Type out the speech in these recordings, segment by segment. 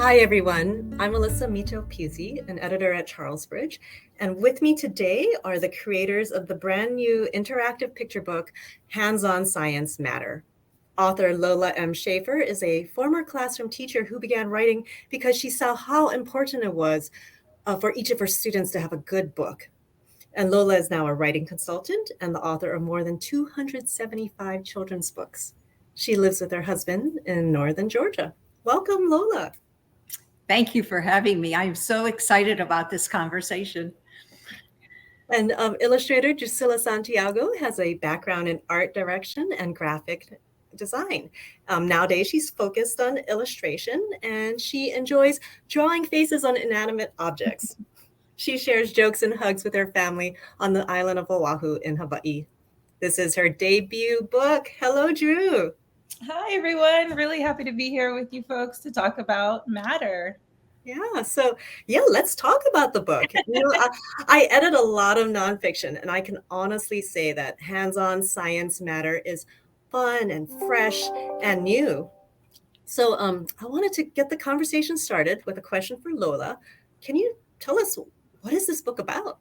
Hi, everyone. I'm Alyssa Mito Pusey, an editor at Charlesbridge. And with me today are the creators of the brand new interactive picture book, Hands-On Science Matter. Author Lola M. Schaefer is a former classroom teacher who began writing because she saw how important it was for each of her students to have a good book. And Lola is now a writing consultant and the author of more than 275 children's books. She lives with her husband in northern Georgia. Welcome, Lola. Thank you for having me. I'm so excited about this conversation. And illustrator Druscilla Santiago has a background in art direction and graphic design. Nowadays, she's focused on illustration and she enjoys drawing faces on inanimate objects. She shares jokes and hugs with her family on the island of Oahu in Hawaii. This is her debut book. Hello, Drew. Hi, everyone. Really happy to be here with you folks to talk about Matter. Let's talk about the book. I edit a lot of nonfiction, and I can honestly say that Hands-On Science Matter is fun and fresh and new. So I wanted to get the conversation started with a question for Lola. Can you tell us, what is this book about?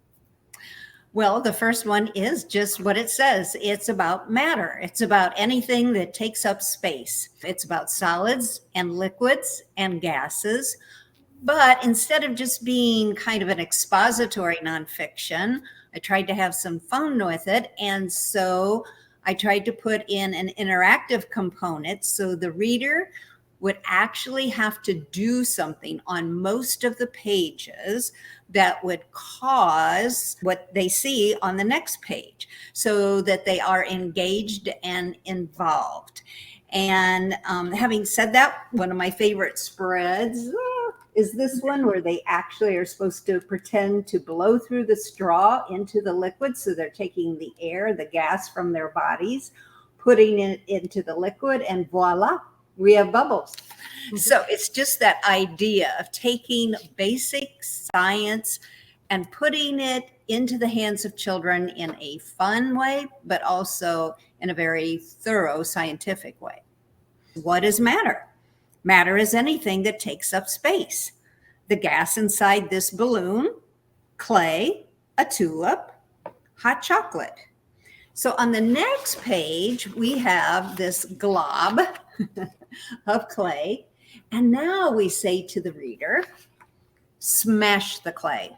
Well, the first one is just what it says. It's about matter. It's about anything that takes up space. It's about solids and liquids and gases. But instead of just being kind of an expository nonfiction, I tried to have some fun with it. And so I tried to put in an interactive component so the reader would actually have to do something on most of the pages that would cause what they see on the next page so that they are engaged and involved. And having said that, one of my favorite spreads is this one where they actually are supposed to pretend to blow through the straw into the liquid. So they're taking the air, the gas from their bodies, putting it into the liquid, and voila, we have bubbles. So it's just that idea of taking basic science and putting it into the hands of children in a fun way, but also in a very thorough scientific way. What is matter? Matter is anything that takes up space. The gas inside this balloon, clay, a tulip, hot chocolate. So on the next page, we have this glob of clay. And now we say to the reader, smash the clay.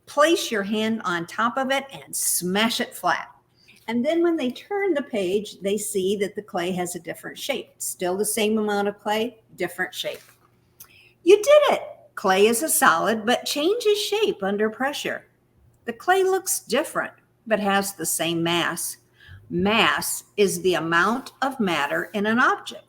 Place your hand on top of it and smash it flat. And then when they turn the page, they see that the clay has a different shape. Still the same amount of clay, different shape. You did it. Clay is a solid, but changes shape under pressure. The clay looks different, but has the same mass. Mass is the amount of matter in an object.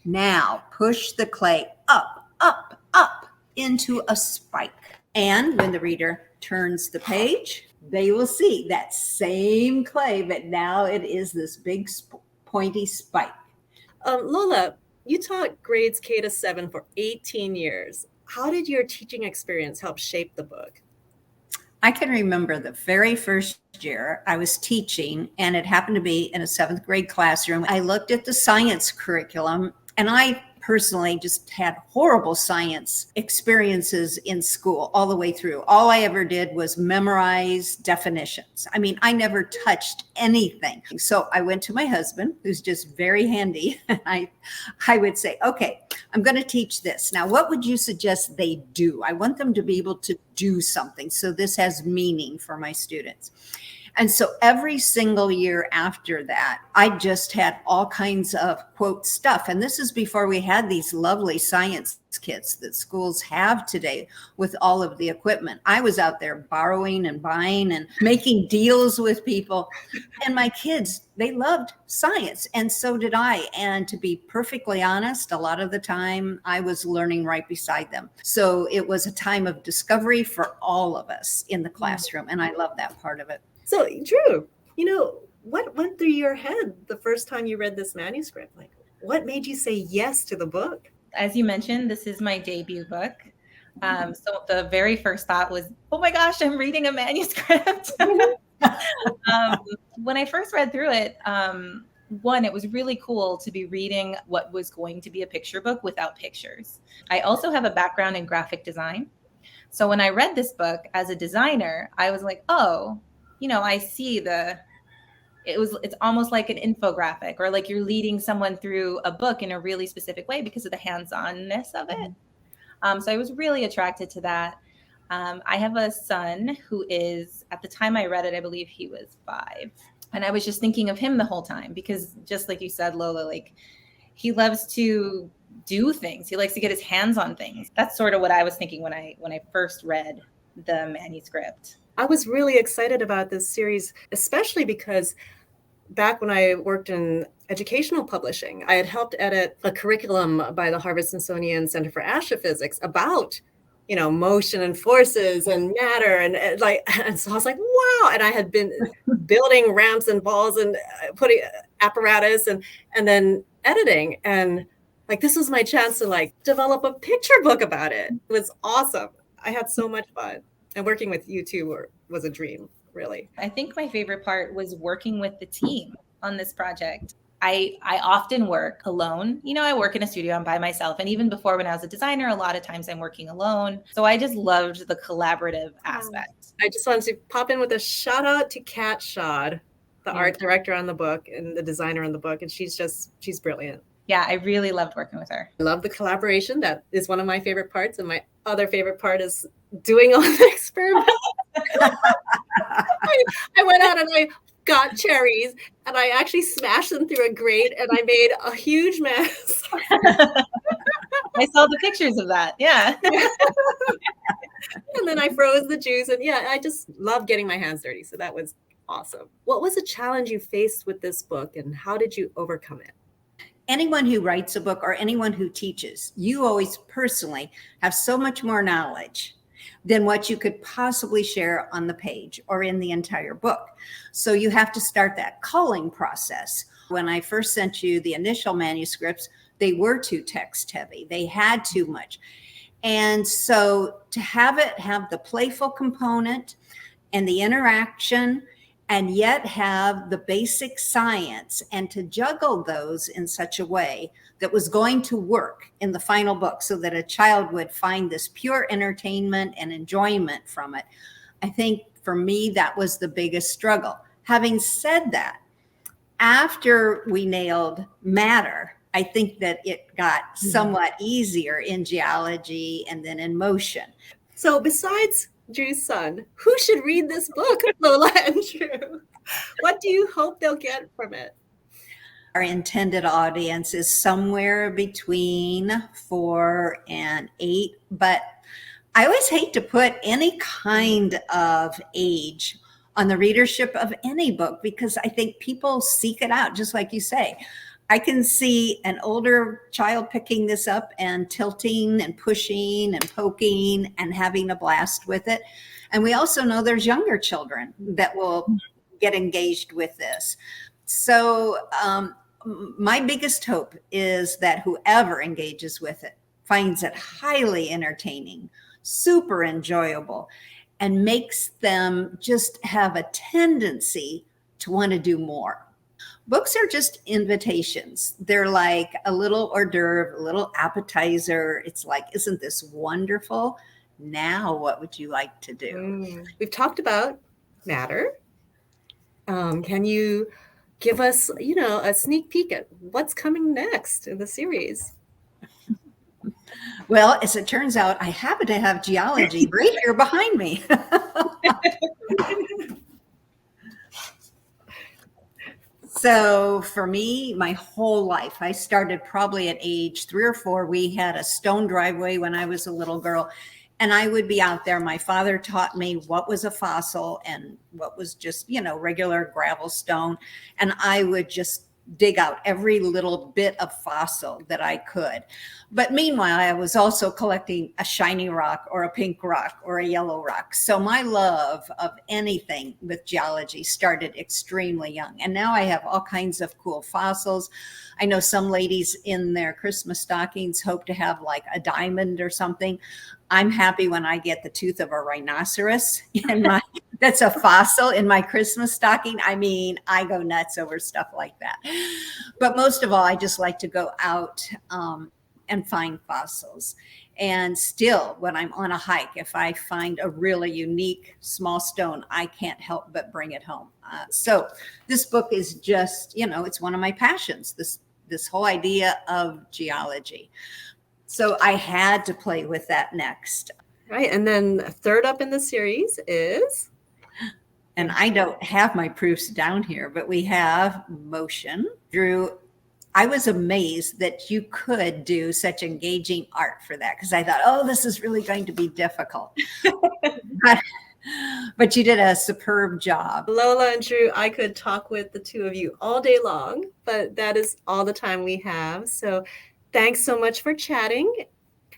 Now push the clay up, up, up into a spike. And when the reader turns the page, they will see that same clay, but now it is this big pointy spike. Lola, you taught grades K to 7 for 18 years. How did your teaching experience help shape the book? I can remember the very first year I was teaching, and it happened to be in a 7th grade classroom. I looked at the science curriculum, and I personally just had horrible science experiences in school all the way through. All I ever did was memorize definitions. I mean, I never touched anything. So I went to my husband, who's just very handy. And I would say, okay, I'm going to teach this. Now, what would you suggest they do? I want them to be able to do something. So this has meaning for my students. And so every single year after that, I just had all kinds of quote stuff. And this is before we had these lovely science kits that schools have today with all of the equipment. I was out there borrowing and buying and making deals with people. And my kids, they loved science. And so did I. And to be perfectly honest, a lot of the time I was learning right beside them. So it was a time of discovery for all of us in the classroom. And I love that part of it. So, Drew, what went through your head the first time you read this manuscript? Like, what made you say yes to the book? As you mentioned, this is my debut book. So the very first thought was, oh my gosh, I'm reading a manuscript. When I first read through it, one, it was really cool to be reading what was going to be a picture book without pictures. I also have a background in graphic design. So when I read this book as a designer, I was like, oh, I see it's almost like an infographic, or like you're leading someone through a book in a really specific way because of the hands-onness of it. So I was really attracted to that. I have a son who is, at the time I read it, I believe he was 5. And I was just thinking of him the whole time because, just like you said, Lola, like, he loves to do things. He likes to get his hands on things. That's sort of what I was thinking when I first read the manuscript. I was really excited about this series, especially because back when I worked in educational publishing, I had helped edit a curriculum by the Harvard-Smithsonian Center for Astrophysics about, motion and forces and matter. And so I was like, wow. And I had been building ramps and balls and putting apparatus and then editing. And like, this was my chance to develop a picture book about it. It was awesome. I had so much fun. And working with you too was a dream, really. I think my favorite part was working with the team on this project. I often work alone. I work in a studio, I'm by myself. And even before, when I was a designer, a lot of times I'm working alone. So I just loved the collaborative aspect. I just wanted to pop in with a shout out to Kat Schad, the art director on the book and the designer on the book. And she's brilliant. Yeah, I really loved working with her. I love the collaboration. That is one of my favorite parts. And my other favorite part is doing all the experiments. I went out and I got cherries and I actually smashed them through a grate and I made a huge mess. I saw the pictures of that. Yeah. And then I froze the juice. And yeah, I just love getting my hands dirty. So that was awesome. What was a challenge you faced with this book and how did you overcome it? Anyone who writes a book or anyone who teaches, you always personally have so much more knowledge than what you could possibly share on the page or in the entire book. So you have to start that culling process. When I first sent you the initial manuscripts, they were too text heavy. They had too much. And so to have it have the playful component and the interaction, and yet have the basic science, and to juggle those in such a way that was going to work in the final book so that a child would find this pure entertainment and enjoyment from it. I think for me, that was the biggest struggle. Having said that, after we nailed matter, I think that it got somewhat easier in geology and then in motion. So besides Drew's son, who should read this book, Lola and Drew? What do you hope they'll get from it? Our intended audience is somewhere between 4 and 8, but I always hate to put any kind of age on the readership of any book because I think people seek it out, just like you say. I can see an older child picking this up and tilting and pushing and poking and having a blast with it. And we also know there's younger children that will get engaged with this. So my biggest hope is that whoever engages with it finds it highly entertaining, super enjoyable, and makes them just have a tendency to want to do more. Books are just invitations. They're like a little hors d'oeuvre, a little appetizer. It's like, isn't this wonderful? Now, what would you like to do? We've talked about matter. Can you give us, a sneak peek at what's coming next in the series? Well, as it turns out, I happen to have geology right here behind me. So for me, my whole life, I started probably at age 3 or 4. We had a stone driveway when I was a little girl, and I would be out there. My father taught me what was a fossil and what was just, regular gravel stone. And I would just dig out every little bit of fossil that I could. But meanwhile, I was also collecting a shiny rock or a pink rock or a yellow rock. So my love of anything with geology started extremely young. And now I have all kinds of cool fossils. I know some ladies in their Christmas stockings hope to have like a diamond or something. I'm happy when I get the tooth of a rhinoceros in my, that's a fossil in my Christmas stocking. I mean, I go nuts over stuff like that. But most of all, I just like to go out and find fossils. And still, when I'm on a hike, if I find a really unique small stone, I can't help but bring it home. So this book is just, you know, it's one of my passions, this whole idea of geology. So I had to play with that next. Right. And then third up in the series is? And I don't have my proofs down here, but we have motion. Drew, I was amazed that you could do such engaging art for that, because I thought, oh, this is really going to be difficult. But you did a superb job. Lola and Drew, I could talk with the two of you all day long, but that is all the time we have. So thanks so much for chatting.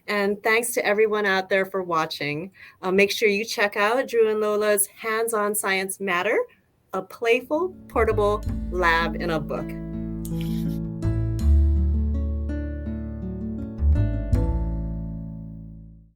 And thanks to everyone out there for watching. Make sure you check out Drew and Lola's Hands-on Science Matter, a playful, portable lab in a book.